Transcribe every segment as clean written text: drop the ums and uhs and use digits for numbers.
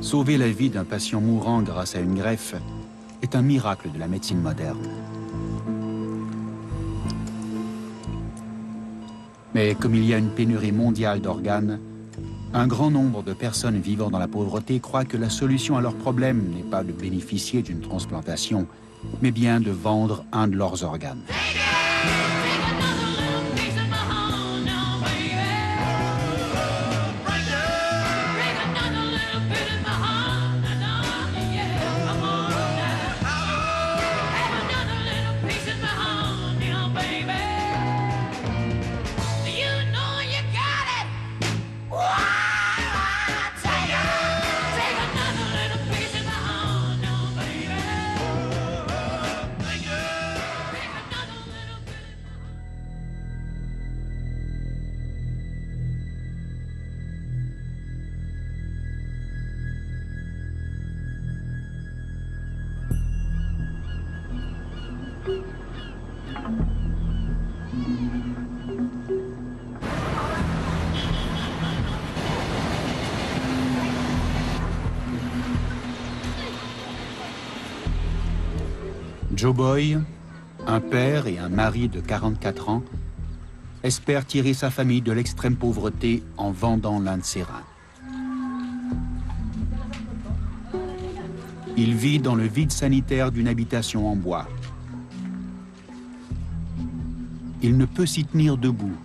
Sauver la vie d'un patient mourant grâce à une greffe est un miracle de la médecine moderne. Mais comme il y a une pénurie mondiale d'organes, un grand nombre de personnes vivant dans la pauvreté croient que la solution à leurs problèmes n'est pas de bénéficier d'une transplantation, mais bien de vendre un de leurs organes. Joe Boy, un père et un mari de 44 ans, espère tirer sa famille de l'extrême pauvreté en vendant l'un de ses reins. Il vit dans le vide sanitaire d'une habitation en bois. Il ne peut s'y tenir debout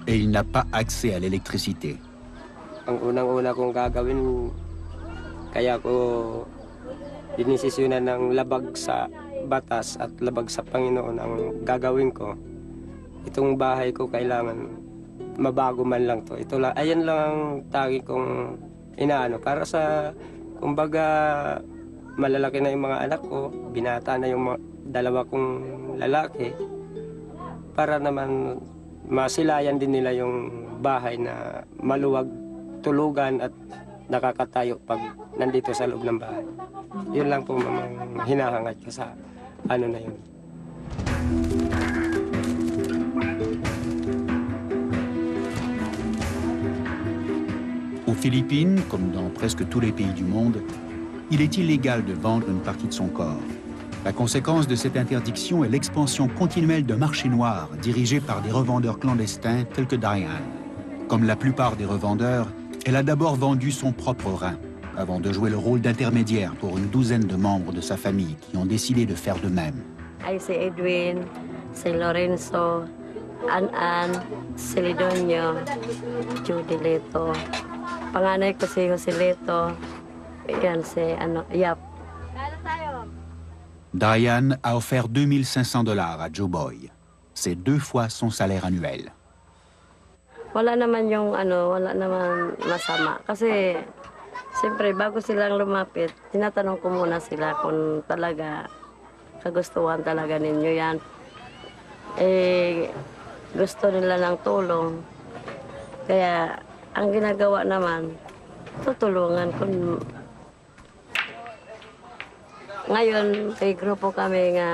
et il n'a pas accès à l'électricité. Ang unang-una kong gagawin, kaya ko dinisisyonan ng labag sa batas at labag sa Panginoon ang gagawin ko. Itong bahay ko kailangan mabago man lang to. Ito lang, ayan lang ang tagi kong inaano para sa kumbaga malalaki na yung mga anak ko, binata na yung dalawa kong lalaki para naman masilayan din nila yung bahay na maluwag tulugan at nakakatayo pag nandito sa loob ng bahay. Yun lang po mamang hinahangad ko sa ano na yun. Aux Philippines, comme dans presque tous les pays du monde, il est illégal de vendre une partie de son corps. La conséquence de cette interdiction est l'expansion continuelle d'un marché noir dirigé par des revendeurs clandestins tels que Diane. Comme la plupart des revendeurs, elle a d'abord vendu son propre rein, avant de jouer le rôle d'intermédiaire pour une douzaine de membres de sa famille qui ont décidé de faire de même. Ay si Edwin, si Lorenzo, An-An, si Lidonio, Judy Leto. Panganay ko si Jose Leto, yan si Yap. Diane a offert 2 500 $ à Joe Boy. C'est 2 fois son salaire annuel. Wala naman yung wala naman masama. Kasi, siyempre, bago silang lumapit, tinatanong ko muna sila kung talaga kagustuhan talaga ninyo yan. Eh, gusto nila ng tulong. Kaya, ang ginagawa naman, tutulungan kung... Ngayon, may grupo kami nga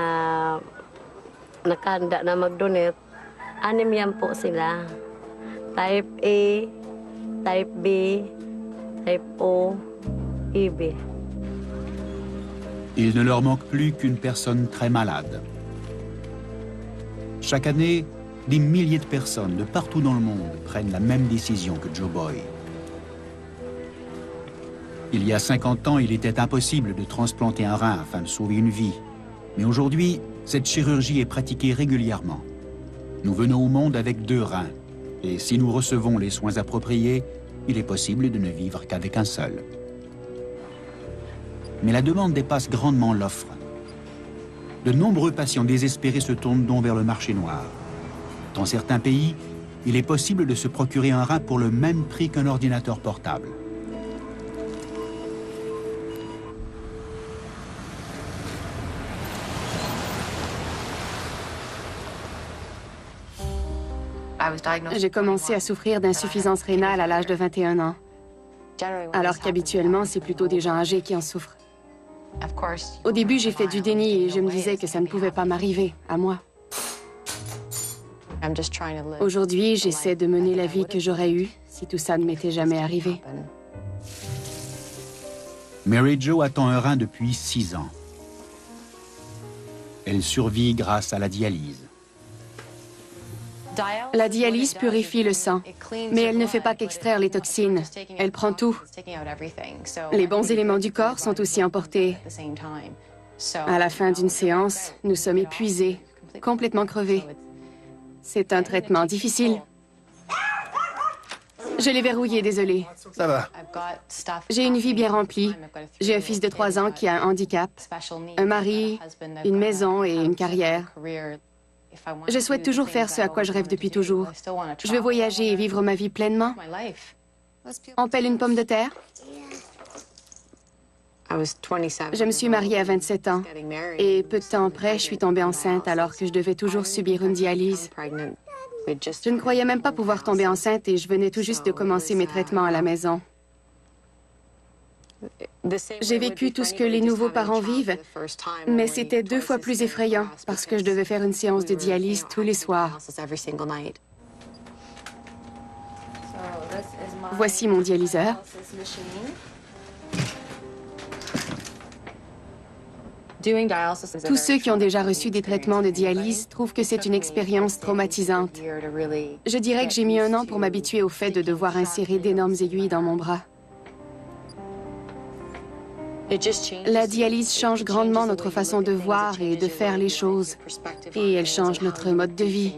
nakahanda na mag-donate. 6 yan po sila. Type A, Type B, Type O, EB. Il ne leur manque plus qu'une personne très malade. Chaque année, des milliers de personnes de partout dans le monde prennent la même décision que Joe Boy. Il y a 50 ans, il était impossible de transplanter un rein afin de sauver une vie. Mais aujourd'hui, cette chirurgie est pratiquée régulièrement. Nous venons au monde avec 2 reins. Et si nous recevons les soins appropriés, il est possible de ne vivre qu'avec un seul. Mais la demande dépasse grandement l'offre. De nombreux patients désespérés se tournent donc vers le marché noir. Dans certains pays, il est possible de se procurer un rein pour le même prix qu'un ordinateur portable. J'ai commencé à souffrir d'insuffisance rénale à l'âge de 21 ans, alors qu'habituellement, c'est plutôt des gens âgés qui en souffrent. Au début, j'ai fait du déni et je me disais que ça ne pouvait pas m'arriver, à moi. Aujourd'hui, j'essaie de mener la vie que j'aurais eue si tout ça ne m'était jamais arrivé. Mary Jo attend un rein depuis 6 ans. Elle survit grâce à la dialyse. La dialyse purifie le sang, mais elle ne fait pas qu'extraire les toxines. Elle prend tout. Les bons éléments du corps sont aussi emportés. À la fin d'une séance, nous sommes épuisés, complètement crevés. C'est un traitement difficile. Je l'ai verrouillé, désolé. Ça va. J'ai une vie bien remplie. J'ai un fils de 3 ans qui a un handicap, un mari, une maison et une carrière. Je souhaite toujours faire ce à quoi je rêve depuis toujours. Je veux voyager et vivre ma vie pleinement. On pèle une pomme de terre? Je me suis mariée à 27 ans et peu de temps après, je suis tombée enceinte alors que je devais toujours subir une dialyse. Je ne croyais même pas pouvoir tomber enceinte et je venais tout juste de commencer mes traitements à la maison. J'ai vécu tout ce que les nouveaux parents vivent, mais c'était 2 fois plus effrayant parce que je devais faire une séance de dialyse tous les soirs. Voici mon dialyseur. Tous ceux qui ont déjà reçu des traitements de dialyse trouvent que c'est une expérience traumatisante. Je dirais que j'ai mis 1 an pour m'habituer au fait de devoir insérer d'énormes aiguilles dans mon bras. La dialyse change grandement notre façon de voir et de faire les choses. Et elle change notre mode de vie.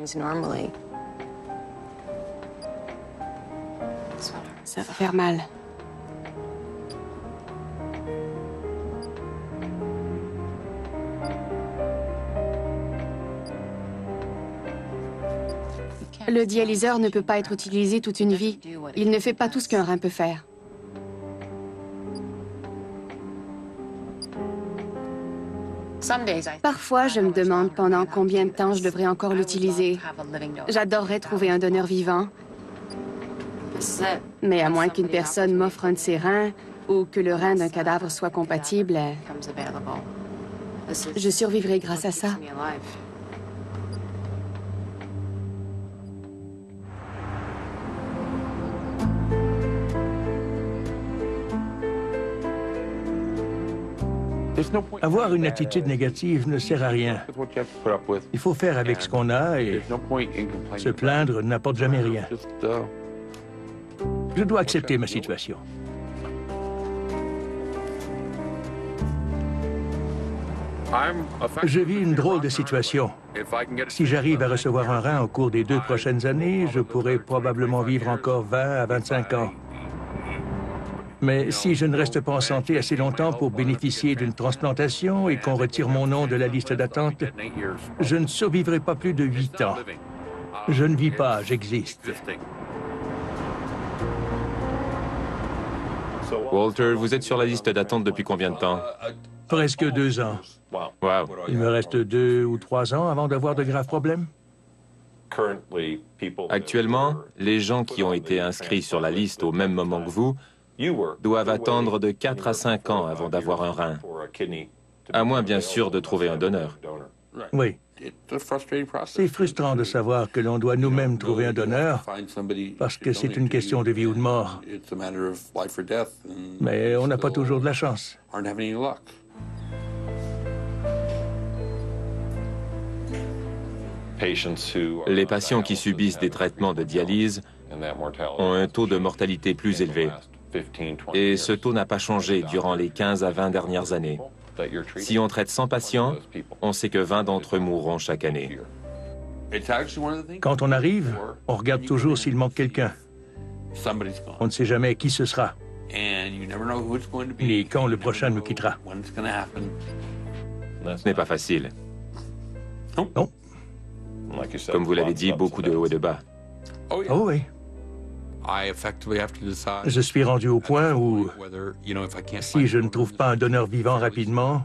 Ça va faire mal. Le dialyseur ne peut pas être utilisé toute une vie. Il ne fait pas tout ce qu'un rein peut faire. Parfois, je me demande pendant combien de temps je devrais encore l'utiliser. J'adorerais trouver un donneur vivant. Mais à moins qu'une personne m'offre un de ses reins ou que le rein d'un cadavre soit compatible, je survivrai grâce à ça. Avoir une attitude négative ne sert à rien. Il faut faire avec ce qu'on a et se plaindre n'apporte jamais rien. Je dois accepter ma situation. Je vis une drôle de situation. Si j'arrive à recevoir un rein au cours des 2 prochaines années, je pourrais probablement vivre encore 20 à 25 ans. Mais si je ne reste pas en santé assez longtemps pour bénéficier d'une transplantation et qu'on retire mon nom de la liste d'attente, je ne survivrai pas plus de 8 ans. Je ne vis pas, j'existe. Walter, vous êtes sur la liste d'attente depuis combien de temps? Presque 2 ans. Wow. Il me reste 2 ou 3 ans avant d'avoir de graves problèmes. Actuellement, les gens qui ont été inscrits sur la liste au même moment que vous doivent attendre de 4 à 5 ans avant d'avoir un rein. À moins, bien sûr, de trouver un donneur. Oui. C'est frustrant de savoir que l'on doit nous-mêmes trouver un donneur parce que c'est une question de vie ou de mort. Mais on n'a pas toujours de la chance. Les patients qui subissent des traitements de dialyse ont un taux de mortalité plus élevé. Et ce taux n'a pas changé durant les 15 à 20 dernières années. Si on traite 100 patients, on sait que 20 d'entre eux mourront chaque année. Quand on arrive, on regarde toujours s'il manque quelqu'un. On ne sait jamais qui ce sera, ni quand le prochain nous quittera. Ce n'est pas facile. Non. Comme vous l'avez dit, beaucoup de hauts et de bas. Oh oui. Je suis rendu au point où, si je ne trouve pas un donneur vivant rapidement,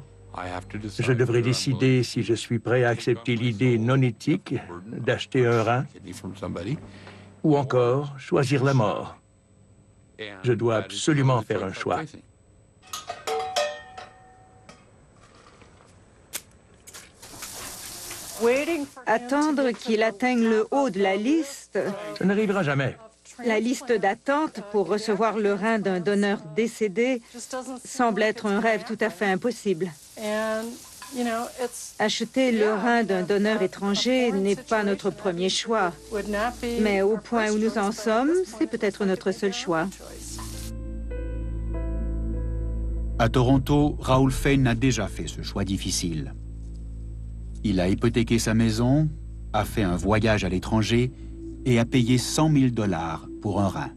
je devrais décider si je suis prêt à accepter l'idée non éthique d'acheter un rein ou encore choisir la mort. Je dois absolument faire un choix. Attendre qu'il atteigne le haut de la liste. Ça n'arrivera jamais. La liste d'attente pour recevoir le rein d'un donneur décédé semble être un rêve tout à fait impossible. Acheter le rein d'un donneur étranger n'est pas notre premier choix, mais au point où nous en sommes, c'est peut-être notre seul choix. À Toronto, Raoul Fein a déjà fait ce choix difficile. Il a hypothéqué sa maison, a fait un voyage à l'étranger et a payé $100 000 pour un rein.